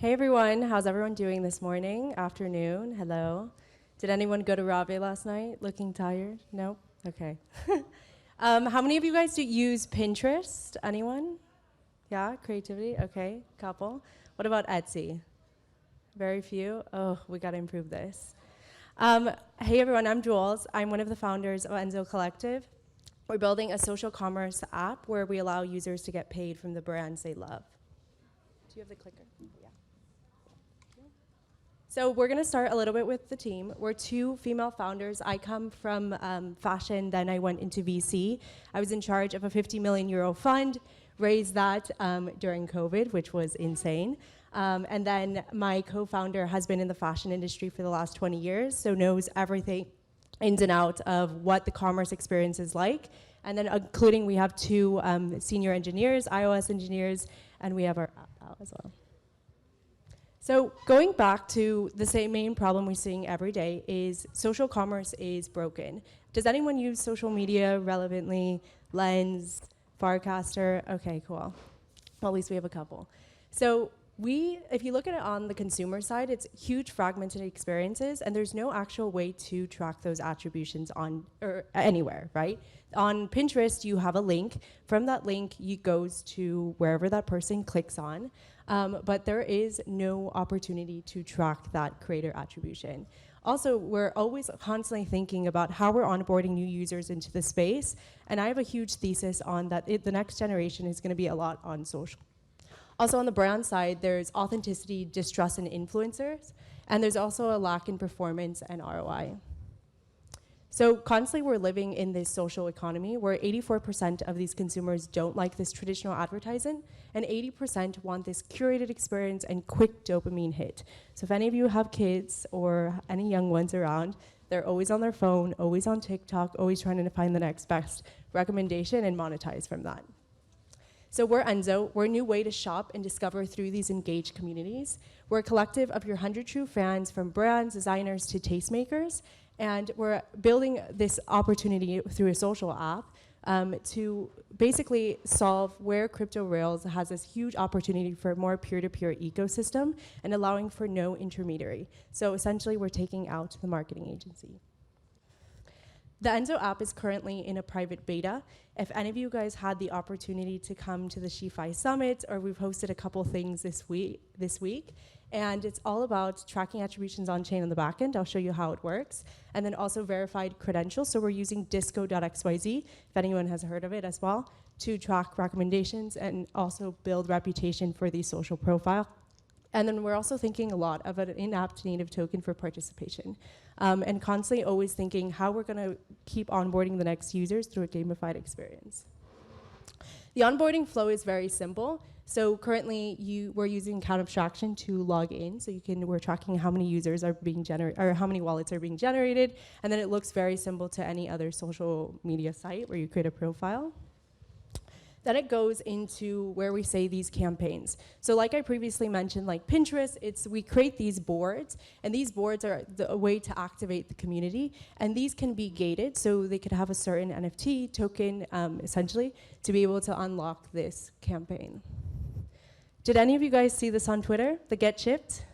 Hey everyone, how's everyone doing this morning, afternoon? Hello. Did anyone go to Rave last night looking tired? Nope? Okay. How many of you guys do use Pinterest? Anyone? Yeah, creativity? Okay, couple. What about Etsy? Very few? Oh, we gotta improve this. Hey everyone, I'm Jules. I'm one of the founders of Enzo Collective. We're building a social commerce app where we allow users to get paid from the brands they love. Do you have the clicker? Yeah. So we're going to start a little bit with the team. We're two female founders. I come from fashion, then I went into VC. I was in charge of a 50 million euro fund, raised that during COVID, which was insane. And then my co-founder has been in the fashion industry for the last 20 years, so knows everything ins and out of what the commerce experience is like. And then including we have two senior engineers, iOS engineers, and we have our app out as well. So going back to the same main problem we're seeing every day is social commerce is broken. Does anyone use social media relevantly? Lens, Farcaster? Okay, cool. Well, at least we have a couple. So if you look at it on the consumer side, it's huge fragmented experiences, and there's no actual way to track those attributions on or anywhere, right? On Pinterest, you have a link. From that link, it goes to wherever that person clicks on. But there is no opportunity to track that creator attribution. Also, we're always constantly thinking about how we're onboarding new users into the space, and I have a huge thesis on that the next generation is going to be a lot on social. Also on the brand side, there's authenticity, distrust in influencers, and there's also a lack in performance and ROI. So constantly we're living in this social economy where 84% of these consumers don't like this traditional advertising, and 80% want this curated experience and quick dopamine hit. So if any of you have kids or any young ones around, they're always on their phone, always on TikTok, always trying to find the next best recommendation and monetize from that. So we're Enzo. We're a new way to shop and discover through these engaged communities. We're a collective of your 100 true fans, from brands, designers to tastemakers, and we're building this opportunity through a social app to basically solve where crypto rails has this huge opportunity for a more peer-to-peer ecosystem and allowing for no intermediary. So essentially, we're taking out the marketing agency. The Enzo app is currently in a private beta. If any of you guys had the opportunity to come to the SheFi Summit, or we've hosted a couple things this week, and it's all about tracking attributions on chain on the backend. I'll show you how it works. And then also verified credentials. So we're using disco.xyz, if anyone has heard of it as well, to track recommendations and also build reputation for the social profile. And then we're also thinking a lot of an in-app native token for participation. And constantly always thinking how we're going to keep onboarding the next users through a gamified experience. The onboarding flow is very simple. So currently we're using account abstraction to log in. So we're tracking how many users are being generated, or how many wallets are being generated. And then it looks very simple to any other social media site where you create a profile. Then it goes into where we say these campaigns. So like I previously mentioned, like Pinterest, we create these boards, and these boards are a way to activate the community, and these can be gated, so they could have a certain NFT token, essentially, to be able to unlock this campaign. Did any of you guys see this on Twitter, the Get Chipped?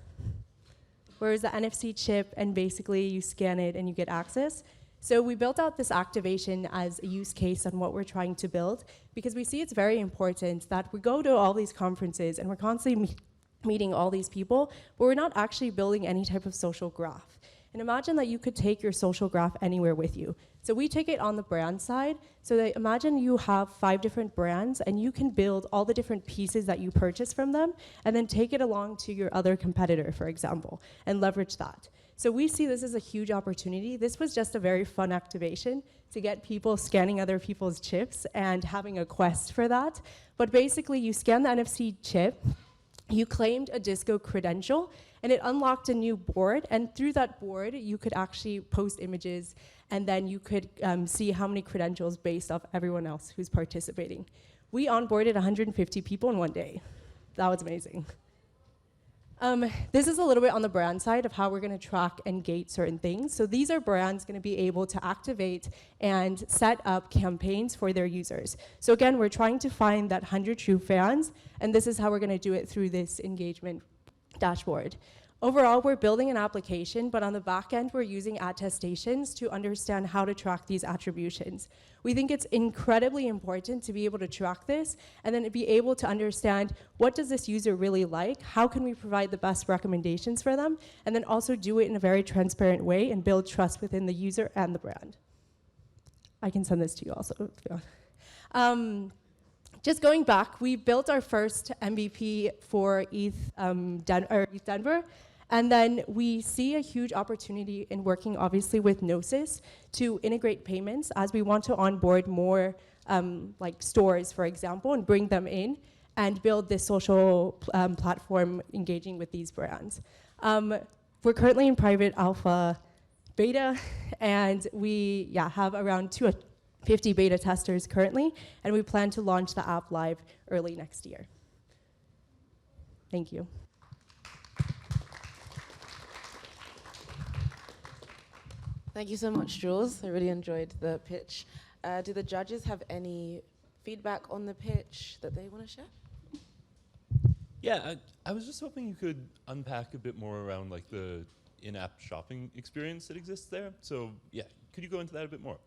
Where is the NFC chip, and basically you scan it and you get access? So we built out this activation as a use case on what we're trying to build, because we see it's very important that we go to all these conferences and we're constantly meeting all these people, but we're not actually building any type of social graph. And imagine that you could take your social graph anywhere with you. So we take it on the brand side, so that imagine you have 5 different brands and you can build all the different pieces that you purchase from them and then take it along to your other competitor, for example, and leverage that. So we see this as a huge opportunity. This was just a very fun activation to get people scanning other people's chips and having a quest for that. But basically, you scan the NFC chip, you claimed a Disco credential, and it unlocked a new board. And through that board, you could actually post images, and then you could see how many credentials based off everyone else who's participating. We onboarded 150 people in one day. That was amazing. This is a little bit on the brand side of how we're going to track and gate certain things. So these are brands going to be able to activate and set up campaigns for their users. So again, we're trying to find that 100 true fans, and this is how we're going to do it through this engagement dashboard. Overall, we're building an application, but on the back end, we're using attestations to understand how to track these attributions. We think it's incredibly important to be able to track this and then to be able to understand what does this user really like, how can we provide the best recommendations for them, and then also do it in a very transparent way and build trust within the user and the brand. I can send this to you also. Just going back, we built our first MVP for ETH Denver, and then we see a huge opportunity in working, obviously, with Gnosis to integrate payments as we want to onboard more like stores, for example, and bring them in and build this social platform engaging with these brands. We're currently in private alpha beta, and we have around 250 beta testers currently, and we plan to launch the app live early next year. Thank you. Thank you so much, Jules. I really enjoyed the pitch. Do the judges have any feedback on the pitch that they want to share? Yeah, I was just hoping you could unpack a bit more around like the in-app shopping experience that exists there. So yeah, could you go into that a bit more?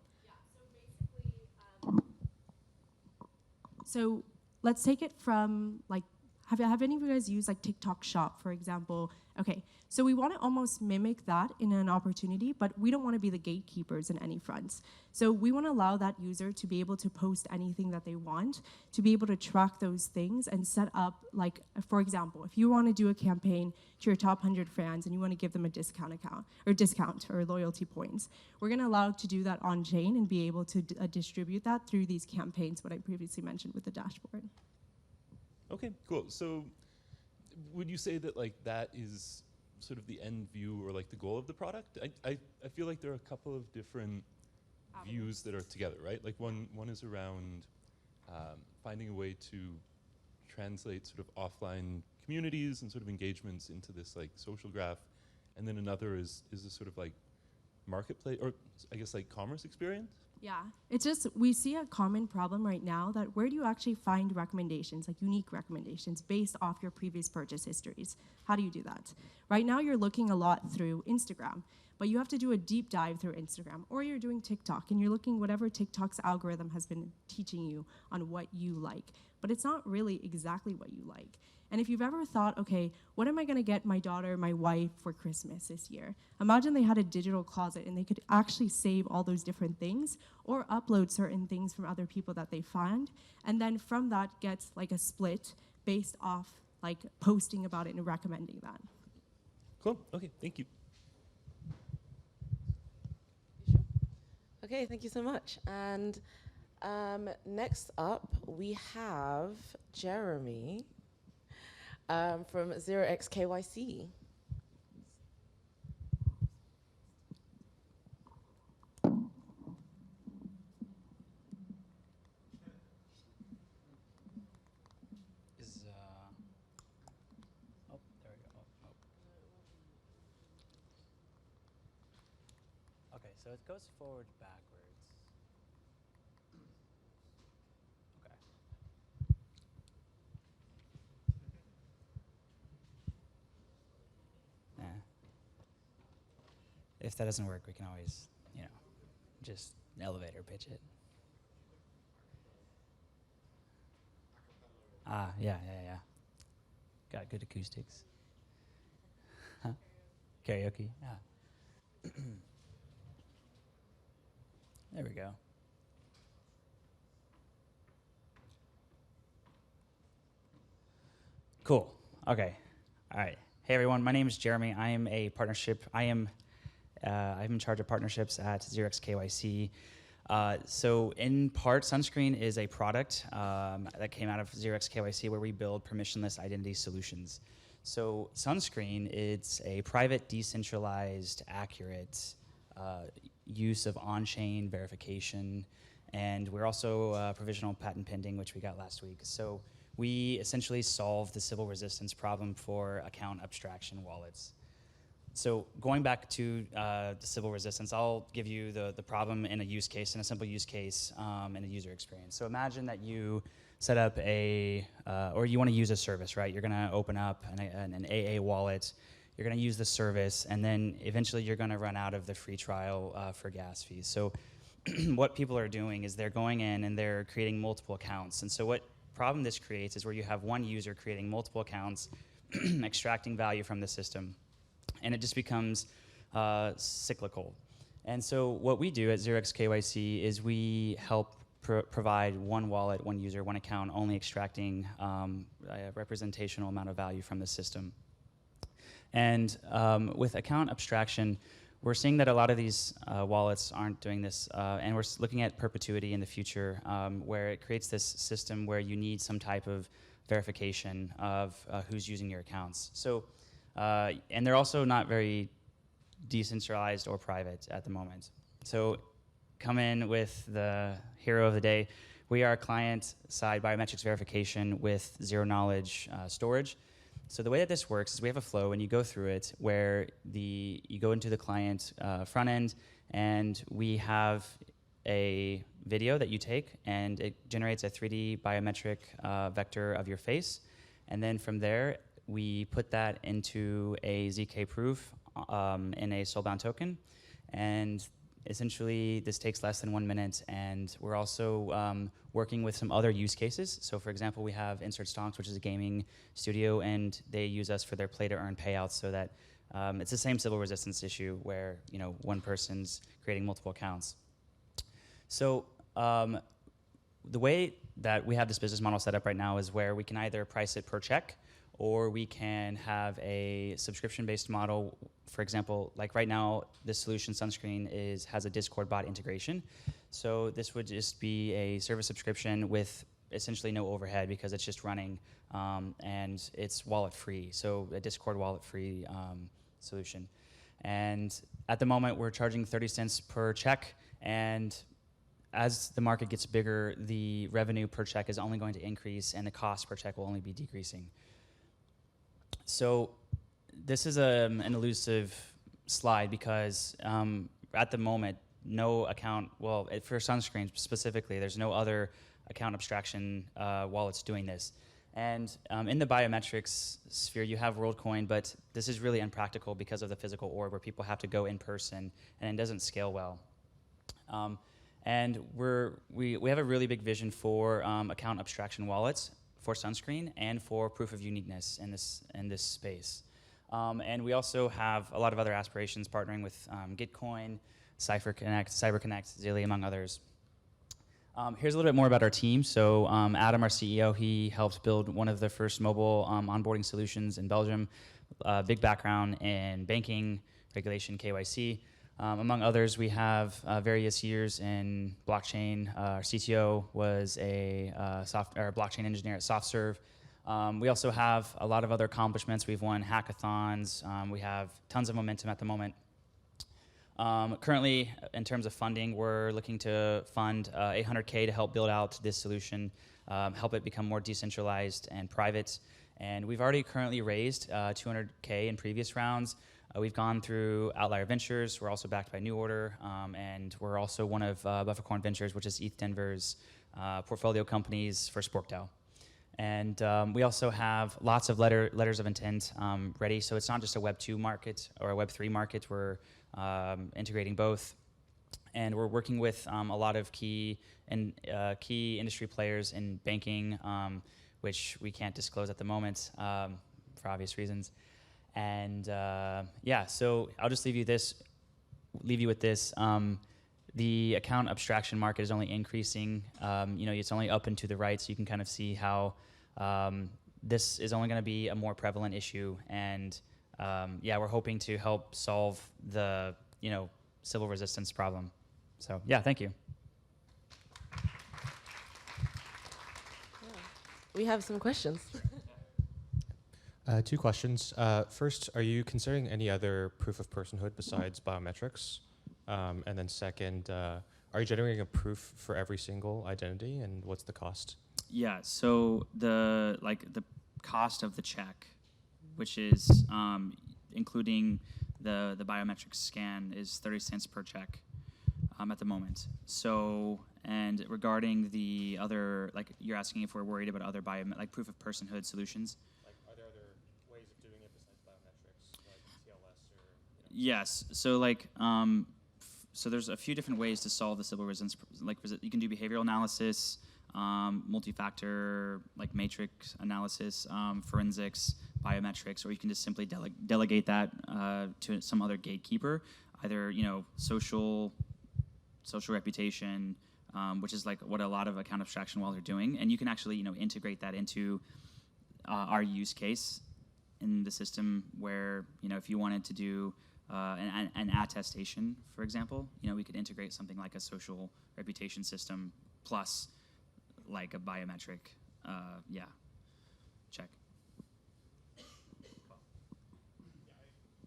So let's take it from like, have any of you guys used like TikTok Shop, for example? Okay, so we want to almost mimic that in an opportunity, but we don't want to be the gatekeepers in any fronts. So we want to allow that user to be able to post anything that they want, to be able to track those things and set up, like, for example, if you want to do a campaign to your top 100 fans and you want to give them a discount or loyalty points, we're going to allow to do that on chain and be able to distribute that through these campaigns, what I previously mentioned with the dashboard. Okay, cool. So would you say that like that is sort of the end view or like the goal of the product? I feel like there are a couple of different views that are together, right? Like one is around finding a way to translate sort of offline communities and sort of engagements into this like social graph, and then another is a sort of like marketplace, or I guess like commerce experience? Yeah, it's just, we see a common problem right now that where do you actually find recommendations, like unique recommendations based off your previous purchase histories? How do you do that? Right now you're looking a lot through Instagram, but you have to do a deep dive through Instagram, or you're doing TikTok and you're looking whatever TikTok's algorithm has been teaching you on what you like, but it's not really exactly what you like. And if you've ever thought, okay, what am I gonna get my daughter, my wife for Christmas this year? Imagine they had a digital closet and they could actually save all those different things or upload certain things from other people that they find. And then from that gets like a split based off like posting about it and recommending that. Cool, okay, thank you. You sure? Okay, thank you so much. And next up, we have Jeremy from 0xKYC. Oh, there we go. Oh. Okay, so it goes forward backwards. Okay. If that doesn't work, we can always, just elevator pitch it. Yeah. Got good acoustics. Huh? Karaoke? Yeah. There we go. Cool. Okay. All right. Hey everyone. My name is Jeremy. I am a partnership. I'm in charge of partnerships at 0xKYC. So in part, Sunscreen is a product that came out of 0xKYC where we build permissionless identity solutions. So Sunscreen, it's a private, decentralized, accurate use of on-chain verification. And we're also provisional patent pending, which we got last week. So we essentially solve the civil resistance problem for account abstraction wallets. So going back to the civil resistance, I'll give you the problem in a use case, in a simple use case, in a user experience. So imagine that you set up or you want to use a service, right? You're going to open up an AA wallet. You're going to use the service, and then eventually you're going to run out of the free trial for gas fees. So what people are doing is they're going in and they're creating multiple accounts. And so what problem this creates is where you have one user creating multiple accounts, extracting value from the system, and it just becomes cyclical. And so what we do at 0xKYC is we help provide one wallet, one user, one account, only extracting a representational amount of value from the system. And with account abstraction, we're seeing that a lot of these wallets aren't doing this, and we're looking at perpetuity in the future, where it creates this system where you need some type of verification of who's using your accounts. So, and they're also not very decentralized or private at the moment. So come in with the hero of the day. We are client-side biometrics verification with zero-knowledge storage. So the way that this works is we have a flow, and you go through it where you go into the client front end, and we have a video that you take, and it generates a 3D biometric vector of your face. And then from there, we put that into a ZK proof in a soulbound token. And essentially, this takes less than 1 minute, and we're also working with some other use cases. So for example, we have Insert Stonks, which is a gaming studio, and they use us for their play-to-earn payouts, so that it's the same civil resistance issue where one person's creating multiple accounts. So the way that we have this business model set up right now is where we can either price it per check, or we can have a subscription-based model. For example, like right now, this solution, Sunscreen, has a Discord bot integration. So this would just be a service subscription with essentially no overhead because it's just running, and it's wallet-free, so a Discord wallet-free solution. And at the moment, we're charging 30 cents per check, and as the market gets bigger, the revenue per check is only going to increase, and the cost per check will only be decreasing. So this is an elusive slide because at the moment, no account, well, for Sunscreen specifically, there's no other account abstraction wallets doing this. And in the biometrics sphere, you have WorldCoin, but this is really impractical because of the physical org where people have to go in person, and it doesn't scale well. And we have a really big vision for account abstraction wallets for Sunscreen and for proof of uniqueness in this space. And we also have a lot of other aspirations, partnering with Gitcoin, CyberConnect, Zilli, among others. Here's a little bit more about our team. So Adam, our CEO, he helped build one of the first mobile onboarding solutions in Belgium. Big background in banking, regulation, KYC. Among others, we have various years in blockchain. Our CTO was a blockchain engineer at SoftServe. We also have a lot of other accomplishments. We've won hackathons. We have tons of momentum at the moment. Currently, in terms of funding, we're looking to fund $800K to help build out this solution, help it become more decentralized and private. And we've already currently raised $200K in previous rounds. We've gone through Outlier Ventures. We're also backed by New Order, and we're also one of Buffercorn Ventures, which is ETH Denver's portfolio companies for SporkDAO. And we also have lots of letters of intent ready. So it's not just a Web 2 market or a Web 3 market. We're integrating both. And we're working with a lot of key industry players in banking, which we can't disclose at the moment for obvious reasons. And yeah, so I'll just leave you with this. The account abstraction market is only increasing. It's only up and to the right, so you can kind of see how this is only going to be a more prevalent issue. And yeah, we're hoping to help solve the civil resistance problem. So yeah, thank you. We have some questions. 2 questions. First, are you considering any other proof of personhood besides biometrics? And then second, are you generating a proof for every single identity, and what's the cost? Yeah, so the cost of the check, which is including the biometric scan, is 30 cents per check at the moment. So, And regarding the other, like you're asking if we're worried about other like proof of personhood solutions. Like, are there other ways of doing it besides biometrics, like TLS or? Yes. So like, so there's a few different ways to solve the civil resistance. Like you can do behavioral analysis, multi-factor like matrix analysis, forensics, biometrics, or you can just simply delegate that to some other gatekeeper, either social reputation, which is like what a lot of account abstraction walls are doing, and you can actually integrate that into our use case in the system, where if you wanted to do an attestation, for example, we could integrate something like a social reputation system plus like a biometric, check.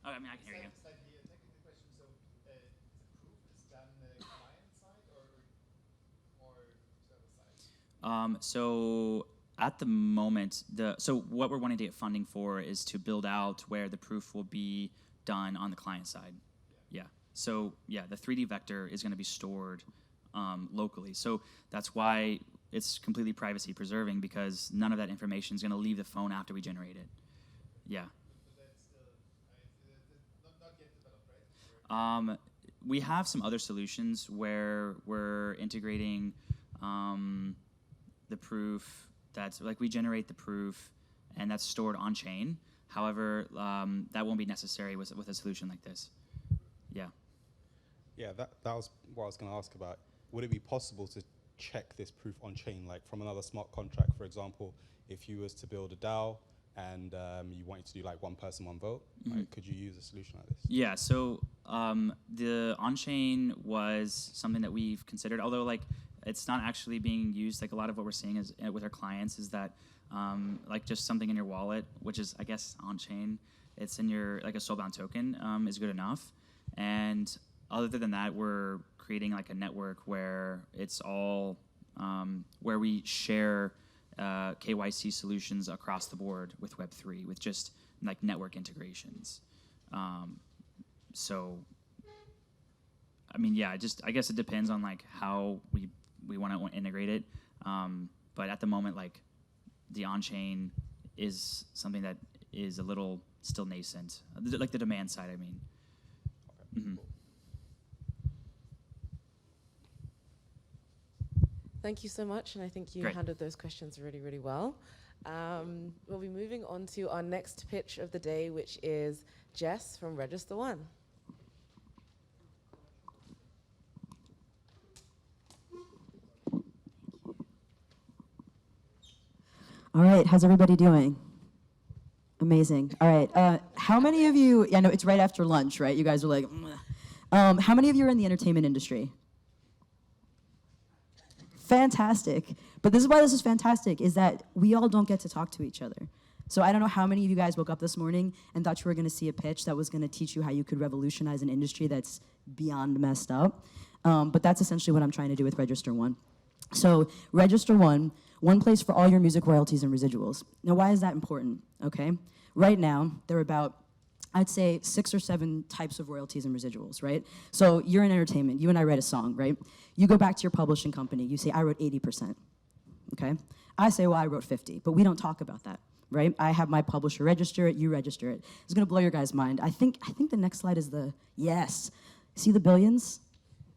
Oh, I mean, I can hear you. Slightly a technical question. So the proof is done client side or server side? So at the moment, so what we're wanting to get funding for is to build out where the proof will be done on the client side. Yeah. So yeah, the 3D vector is going to be stored locally. So that's why it's completely privacy preserving, because none of that information is going to leave the phone after we generate it. Yeah. So that's still not yet developed, right? We have some other solutions where we're integrating the proof. That's like we generate the proof, and that's stored on chain. However, that won't be necessary with a solution like this. Yeah. Yeah, that was what I was going to ask about. Would it be possible to check this proof on chain, like from another smart contract, for example, if you was to build a DAO and you wanted to do like one person, one vote, like, could you use a solution like this? Yeah, so the on-chain was something that we've considered, although like it's not actually being used. Like a lot of what we're seeing is with our clients is that like just something in your wallet, which is I guess on-chain, it's in your like a soulbound token is good enough. And other than that, we're creating like a network where it's all where we share KYC solutions across the board with Web3 with just like network integrations. So, I mean, yeah, I guess it depends on like how we want to integrate it. But at the moment, like the on-chain is something that is a little still nascent, like the demand side, I mean. Okay, cool. Thank you so much, and I think you Great. handled those questions really, really well. We'll be moving on to our next pitch of the day, which is Jess from Register One. All right, how's everybody doing? Amazing. All right, how many of you, I know it's right after lunch, right? You guys are like, how many of you are in the entertainment industry? Fantastic. But this is why this is fantastic, is that we all don't get to talk to each other. So I don't know how many of you guys woke up this morning and thought you were going to see a pitch that was going to teach you how you could revolutionize an industry that's beyond messed up. But that's essentially what I'm trying to do with Register One. So Register One place for all your music royalties and residuals. Now, why is that important? Okay. Right now, there are about, I'd say, 6 or 7 types of royalties and residuals, right? So you're in entertainment. You and I write a song, right? You go back to your publishing company. You say, I wrote 80%, okay? I say, well, I wrote 50, but we don't talk about that, right? I have my publisher register it. You register it. It's going to blow your guys' mind. I think the next slide is yes. See the billions?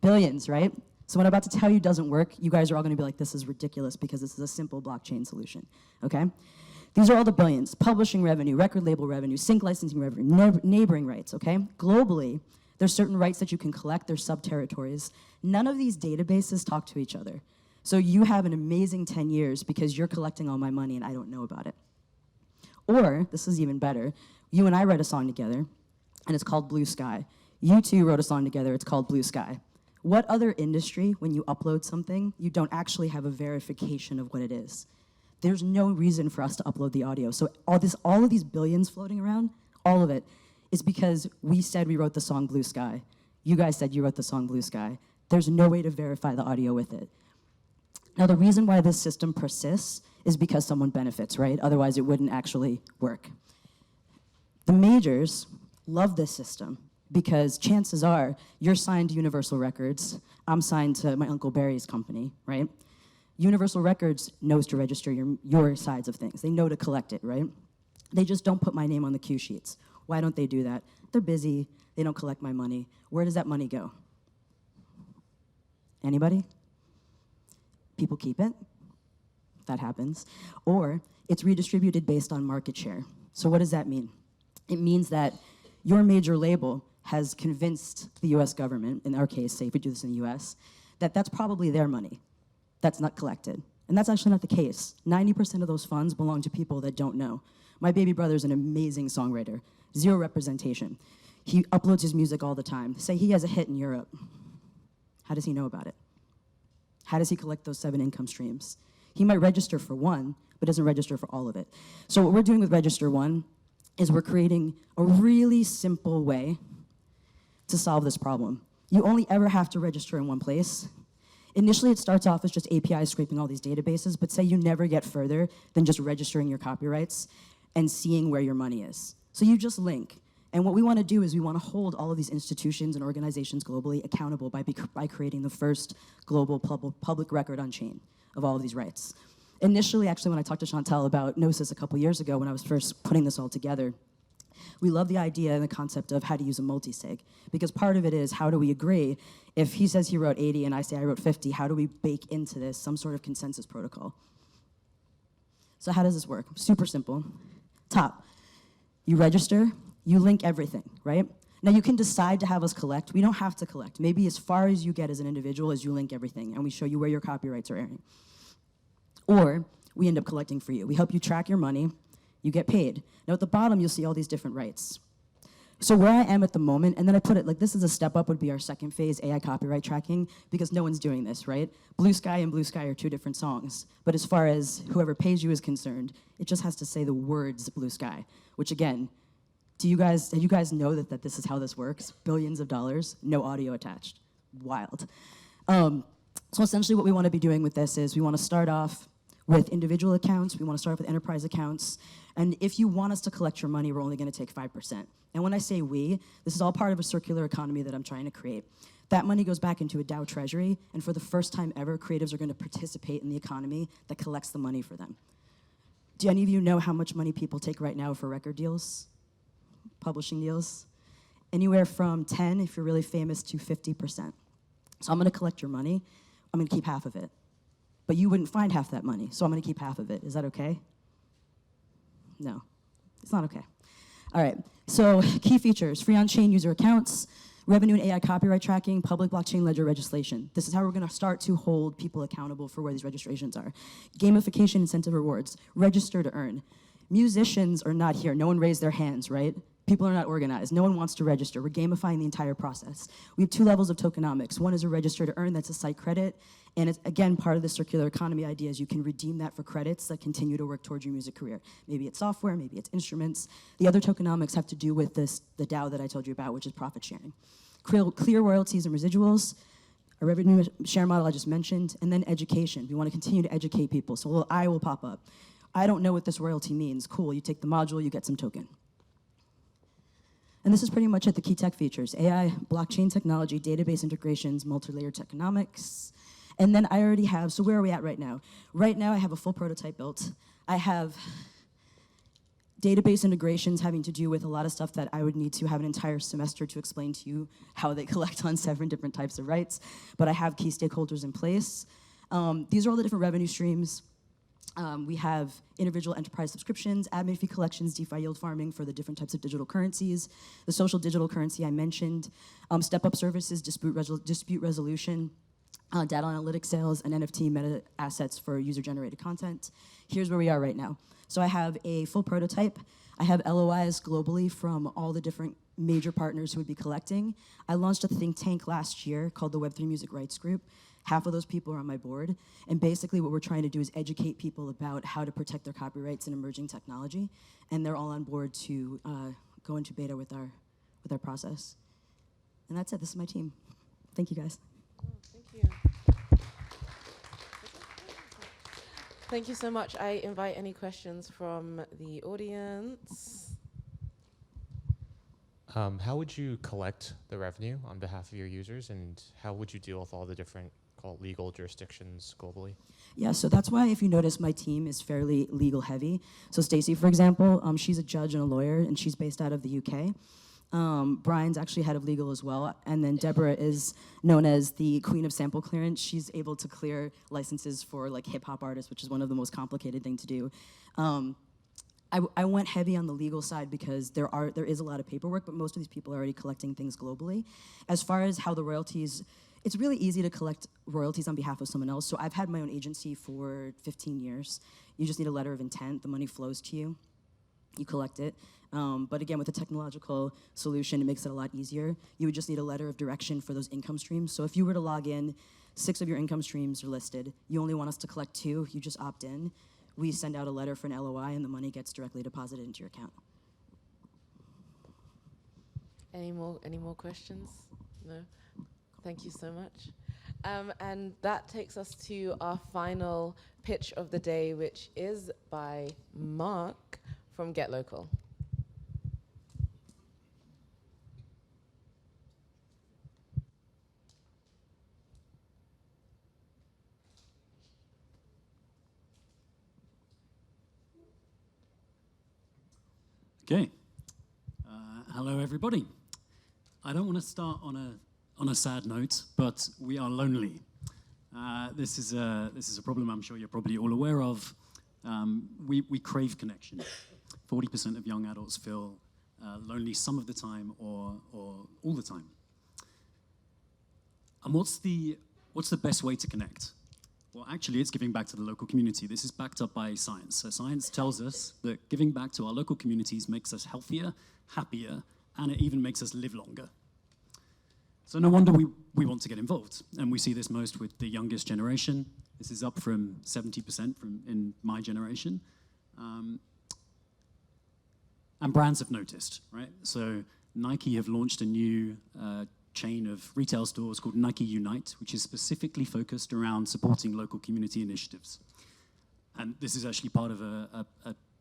Billions, right? So what I'm about to tell you doesn't work. You guys are all going to be like, this is ridiculous because this is a simple blockchain solution, okay? These are all the billions: publishing revenue, record label revenue, sync licensing revenue, neighboring rights, okay? Globally, there's certain rights that you can collect, there's sub-territories. None of these databases talk to each other. So you have an amazing 10 years because you're collecting all my money and I don't know about it. Or, this is even better, you and I write a song together and it's called Blue Sky. You two wrote a song together, it's called Blue Sky. What other industry, when you upload something, you don't actually have a verification of what it is? There's no reason for us to upload the audio. So all of these billions floating around, all of it, is because we said we wrote the song Blue Sky. You guys said you wrote the song Blue Sky. There's no way to verify the audio with it. Now, the reason why this system persists is because someone benefits, right? Otherwise, it wouldn't actually work. The majors love this system because chances are you're signed to Universal Records, I'm signed to my Uncle Barry's company, right? Universal Records knows to register your sides of things. They know to collect it, right? They just don't put my name on the cue sheets. Why don't they do that? They're busy, they don't collect my money. Where does that money go? Anybody? People keep it, that happens. Or it's redistributed based on market share. So what does that mean? It means that your major label has convinced the US government, in our case, say if we do this in the US, that that's probably their money that's not collected. And that's actually not the case. 90% of those funds belong to people that don't know. My baby brother's an amazing songwriter, zero representation. He uploads his music all the time. Say he has a hit in Europe. How does he know about it? How does he collect those 7 income streams? He might register for one, but doesn't register for all of it. So what we're doing with Register One is we're creating a really simple way to solve this problem. You only ever have to register in one place. Initially, it starts off as just APIs scraping all these databases, but say you never get further than just registering your copyrights and seeing where your money is. So you just link. And what we want to do is we want to hold all of these institutions and organizations globally accountable by creating the first global public record on chain of all of these rights. Initially, actually, when I talked to Chantal about Gnosis a couple years ago when I was first putting this all together, we love the idea and the concept of how to use a multi-sig, because part of it is how do we agree? If he says he wrote 80 and I say I wrote 50, how do we bake into this some sort of consensus protocol? So how does this work? Super simple. Top, you register, you link everything, right? Now you can decide to have us collect. We don't have to collect. Maybe as far as you get as an individual is you link everything and we show you where your copyrights are airing. Or we end up collecting for you. We help you track your money, you get paid. Now at the bottom you'll see all these different rights. So where I am at the moment, and then I put it like this is a step up, would be our second phase, AI copyright tracking, because no one's doing this, right? Blue Sky and Blue Sky are 2 different songs. But as far as whoever pays you is concerned, it just has to say the words Blue Sky, which again, do you guys know that this is how this works? Billions of dollars, no audio attached. Wild. So essentially what we want to be doing with this is we want to start off with individual accounts, we want to start with enterprise accounts, and if you want us to collect your money, we're only going to take 5%. And when I say we, this is all part of a circular economy that I'm trying to create. That money goes back into a DAO treasury, and for the first time ever, creatives are going to participate in the economy that collects the money for them. Do any of you know how much money people take right now for record deals? Publishing deals? Anywhere from 10, if you're really famous, to 50%. So I'm going to collect your money. I'm going to keep half of it. But you wouldn't find half that money, so I'm going to keep half of it. Is that okay? No, it's not okay. All right, so key features: free on-chain user accounts, revenue and AI copyright tracking, public blockchain ledger legislation. This is how we're going to start to hold people accountable for where these registrations are. Gamification, incentive rewards, register to earn. Musicians are not here. No one raised their hands, right? People are not organized. No one wants to register. We're gamifying the entire process. We have 2 levels of tokenomics. One is a register to earn, that's a site credit. And it's, again, part of the circular economy idea is you can redeem that for credits that continue to work towards your music career. Maybe it's software, maybe it's instruments. The other tokenomics have to do with the DAO that I told you about, which is profit sharing. Clear royalties and residuals, a revenue share model I just mentioned, and then education. We want to continue to educate people. So a little I will pop up. I don't know what this royalty means. Cool, you take the module, you get some token. And this is pretty much it, the key tech features: AI, blockchain technology, database integrations, multi-layered tokenomics. And then I already have, so where are we at right now? Right now I have a full prototype built. I have database integrations having to do with a lot of stuff that I would need to have an entire semester to explain to you how they collect on 7 different types of rights. But I have key stakeholders in place. These are all the different revenue streams. We have individual enterprise subscriptions, admin fee collections, DeFi yield farming for the different types of digital currencies, the social digital currency I mentioned, step-up services, dispute resolution, data analytics sales, and NFT meta assets for user-generated content. Here's where we are right now. So I have a full prototype. I have LOIs globally from all the different major partners who would be collecting. I launched a think tank last year called the Web3 Music Rights Group. Half of those people are on my board. And basically what we're trying to do is educate people about how to protect their copyrights in emerging technology. And they're all on board to go into beta with our process. And that's it. This is my team. Thank you, guys. Oh, thank you. Thank you so much. I invite any questions from the audience. How would you collect the revenue on behalf of your users, and how would you deal with all the different legal jurisdictions globally? Yeah, so that's why if you notice my team is fairly legal heavy. So Stacy, for example, she's a judge and a lawyer, and she's based out of the UK. Brian's actually head of legal as well, and then Deborah is known as the queen of sample clearance. She's able to clear licenses for like hip hop artists, which is one of the most complicated things to do. I went heavy on the legal side because there is a lot of paperwork, but most of these people are already collecting things globally. As far as how the royalties, it's really easy to collect royalties on behalf of someone else. So I've had my own agency for 15 years. You just need a letter of intent. The money flows to you. You collect it. But again, with a technological solution, it makes it a lot easier. You would just need a letter of direction for those income streams. So if you were to log in, 6 of your income streams are listed. You only want us to collect 2. You just opt in. We send out a letter for an LOI, and the money gets directly deposited into your account. Any more questions? No? Thank you so much. And that takes us to our final pitch of the day, which is by Mark from Get Local. Okay. Hello, everybody. I don't want to start on a sad note, but we are lonely. This is a problem I'm sure you're probably all aware of. We crave connection. 40% of young adults feel lonely some of the time or all the time. And what's the best way to connect? Well, actually, it's giving back to the local community. This is backed up by science. So science tells us that giving back to our local communities makes us healthier, happier, and it even makes us live longer. So no wonder we want to get involved. And we see this most with the youngest generation. This is up from 70% in my generation. And brands have noticed, right? So Nike have launched a new chain of retail stores called Nike Unite, which is specifically focused around supporting local community initiatives. And this is actually part of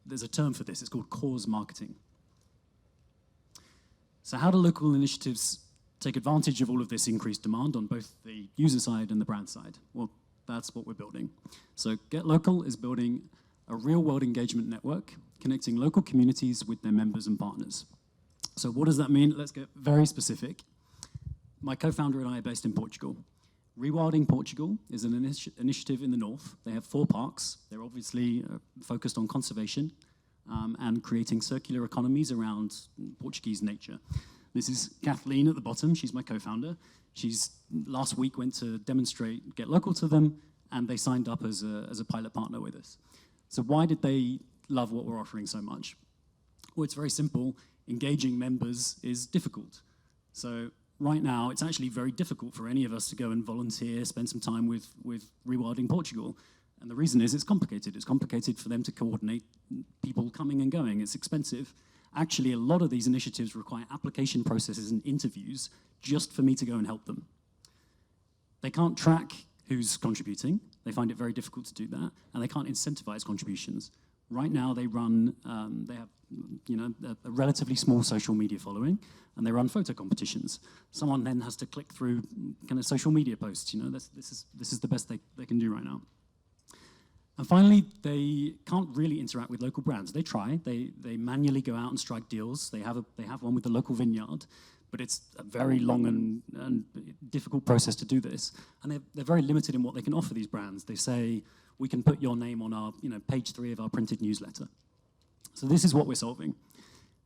there's a term for this, it's called cause marketing. So how do local initiatives take advantage of all of this increased demand on both the user side and the brand side? Well, that's what we're building. So Get Local is building a real-world engagement network connecting local communities with their members and partners. So what does that mean? Let's get very specific. My co-founder and I are based in Portugal. Rewilding Portugal is an initiative in the north. They have 4 parks. They're obviously focused on conservation and creating circular economies around Portuguese nature. This is Kathleen at the bottom. She's my co-founder. She's last week went to demonstrate Get Local to them, and they signed up as a pilot partner with us. So why did they love what we're offering so much? Well, it's very simple. Engaging members is difficult. So right now, it's actually very difficult for any of us to go and volunteer, spend some time with Rewilding Portugal. And the reason is it's complicated. It's complicated for them to coordinate people coming and going. It's expensive. Actually, a lot of these initiatives require application processes and interviews just for me to go and help them. They can't track who's contributing. They find it very difficult to do that, and they can't incentivize contributions. Right now, they run, they have a relatively small social media following, and they run photo competitions. Someone then has to click through kind of social media posts. This is the best they can do right now. And finally, they can't really interact with local brands. They try. They manually go out and strike deals. They have one with the local vineyard, but it's a very long and difficult process to do this. And they're very limited in what they can offer these brands. They say, we can put your name on our page 3 of our printed newsletter. So this is what we're solving.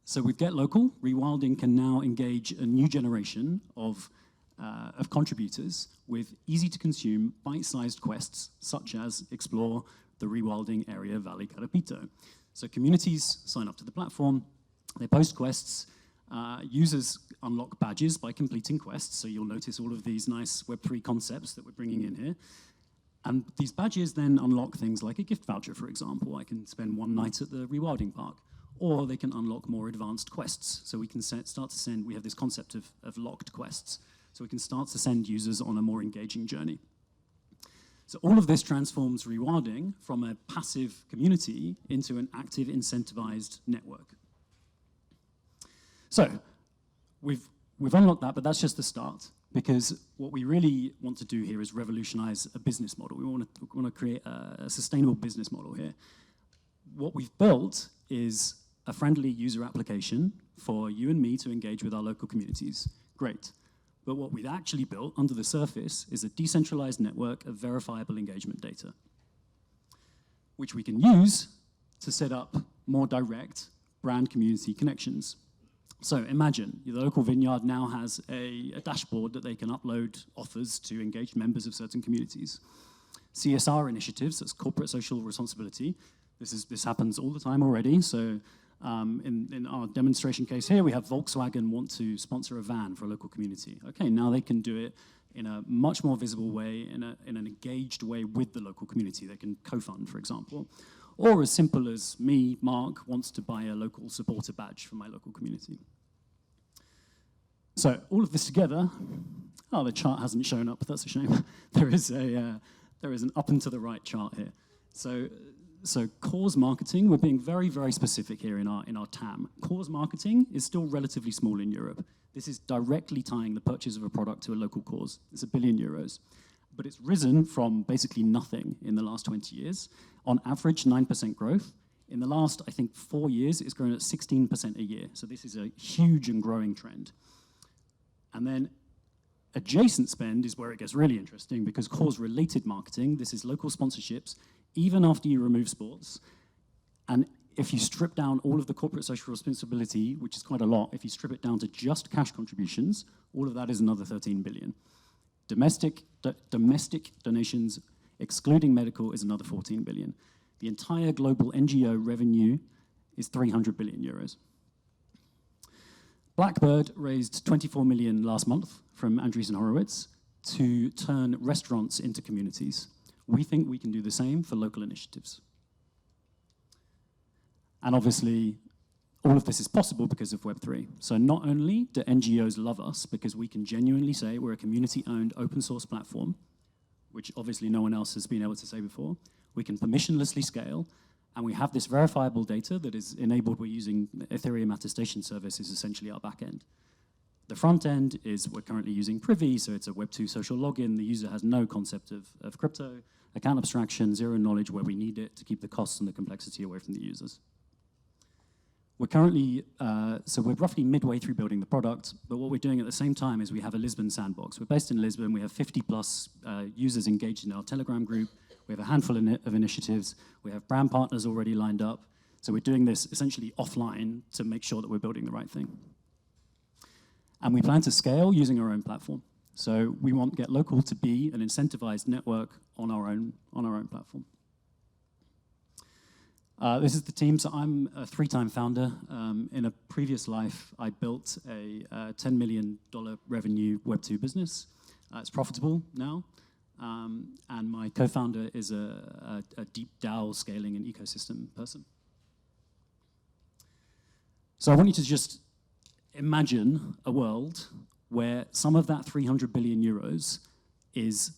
So with Get Local, Rewilding can now engage a new generation of contributors with easy-to-consume, bite-sized quests, such as explore the Rewilding area Valley Carapito. So communities sign up to the platform, they post quests, users unlock badges by completing quests, so you'll notice all of these nice Web3 concepts that we're bringing in here. And these badges then unlock things like a gift voucher, for example. I can spend 1 night at the Rewilding Park. Or they can unlock more advanced quests. So we can start to send, we have this concept of locked quests. So we can start to send users on a more engaging journey. So all of this transforms Rewilding from a passive community into an active, incentivized network. So we've unlocked that, but that's just the start. Because what we really want to do here is revolutionize a business model. We want to create a sustainable business model here. What we've built is a friendly user application for you and me to engage with our local communities. Great. But what we've actually built under the surface is a decentralized network of verifiable engagement data, which we can use to set up more direct brand community connections. So imagine the local vineyard now has a dashboard that they can upload offers to engaged members of certain communities. CSR initiatives, that's corporate social responsibility. This happens all the time already. So in our demonstration case here, we have Volkswagen want to sponsor a van for a local community. Okay, now they can do it in a much more visible way, in an engaged way with the local community. They can co-fund, for example. Or as simple as me, Mark, wants to buy a local supporter badge for my local community. So all of this together, the chart hasn't shown up, that's a shame. There is an up and to the right chart here. So cause marketing, we're being very, very specific here in our TAM. Cause marketing is still relatively small in Europe. This is directly tying the purchase of a product to a local cause. It's €1 billion. But it's risen from basically nothing in the last 20 years. On average, 9% growth. In the last, I think, 4 years, it's grown at 16% a year. So this is a huge and growing trend. And then adjacent spend is where it gets really interesting, because cause-related marketing, this is local sponsorships, even after you remove sports. And if you strip down all of the corporate social responsibility, which is quite a lot, if you strip it down to just cash contributions, all of that is another 13 billion. Domestic donations, excluding medical, is another 14 billion. The entire global NGO revenue is 300 billion euros. Blackbird raised 24 million last month from Andreessen Horowitz to turn restaurants into communities. We think we can do the same for local initiatives. And obviously, all of this is possible because of Web3. So not only do NGOs love us because we can genuinely say we're a community-owned open source platform, which obviously no one else has been able to say before, we can permissionlessly scale, and we have this verifiable data that is enabled. We're using Ethereum attestation service is essentially our backend. The front end is we're currently using Privy, so it's a Web2 social login. The user has no concept of crypto, account abstraction, zero knowledge where we need it to keep the costs and the complexity away from the users. We're currently, so we're roughly midway through building the product, but what we're doing at the same time is we have a Lisbon sandbox. We're based in Lisbon. We have 50 plus users engaged in our Telegram group. We have a handful of initiatives. We have brand partners already lined up. So we're doing this essentially offline to make sure that we're building the right thing. And we plan to scale using our own platform. So we want Get Local to be an incentivized network on our own platform. This is the team. So I'm a 3-time founder. In a previous life, I built a $10 million revenue Web2 business. It's profitable now. And my co-founder is a deep DAO scaling and ecosystem person. So I want you to just imagine a world where some of that 300 billion euros is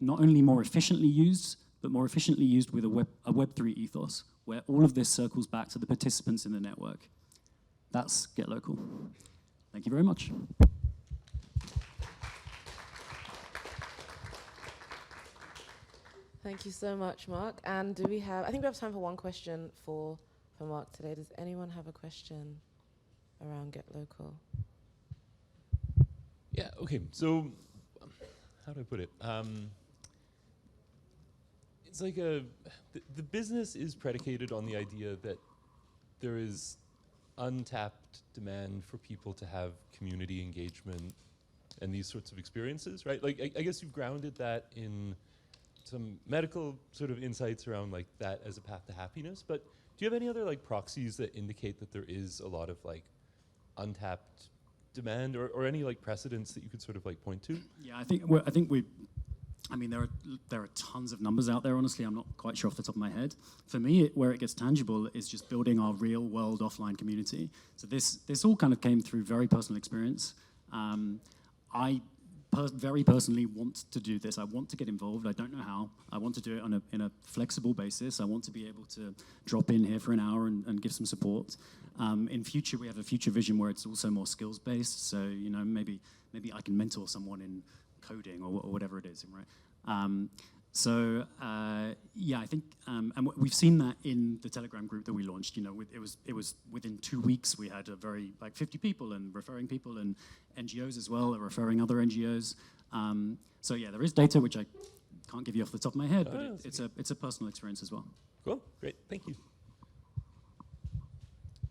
not only more efficiently used, but more efficiently used with a Web3 ethos, where all of this circles back to the participants in the network. That's Get Local. Thank you very much. Thank you so much, Mark. And do we have, I think we have time for one question for Mark today. Does anyone have a question around Get Local? Yeah, okay, so how do I put it? It's like the business is predicated on the idea that there is untapped demand for people to have community engagement and these sorts of experiences, right? Like, I guess you've grounded that in some medical sort of insights around like that as a path to happiness, but do you have any other like proxies that indicate that there is a lot of like untapped demand or any like precedents that you could sort of like point to? Yeah, I mean, there are tons of numbers out there, honestly. I'm not quite sure off the top of my head. For me, where it gets tangible is just building our real world offline community. So this all kind of came through very personal experience. I very personally want to do this. I want to get involved. I don't know how. I want to do it in a flexible basis. I want to be able to drop in here for an hour and give some support. In future, we have a future vision where it's also more skills based. So maybe I can mentor someone in coding or whatever it is, right? I think, and we've seen that in the Telegram group that we launched. It was within 2 weeks we had 50 people and referring people, and NGOs as well are referring other NGOs. There is data which I can't give you off the top of my head, but it's a personal experience as well. Cool, great, thank you.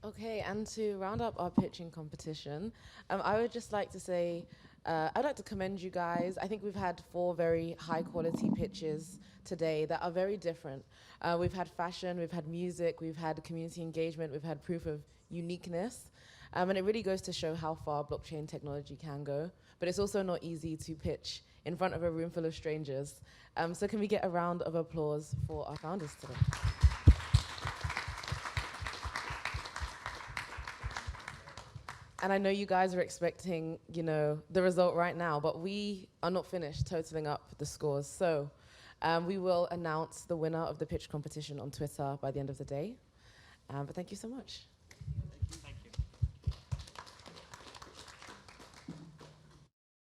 Okay, and to round up our pitching competition, I would just like to say, I'd like to commend you guys. I think we've had 4 very high quality pitches today that are very different. We've had fashion, we've had music, we've had community engagement, we've had proof of uniqueness. And it really goes to show how far blockchain technology can go. But it's also not easy to pitch in front of a room full of strangers. So can we get a round of applause for our founders today? And I know you guys are expecting, the result right now, but we are not finished totaling up the scores. So we will announce the winner of the pitch competition on Twitter by the end of the day. But thank you so much.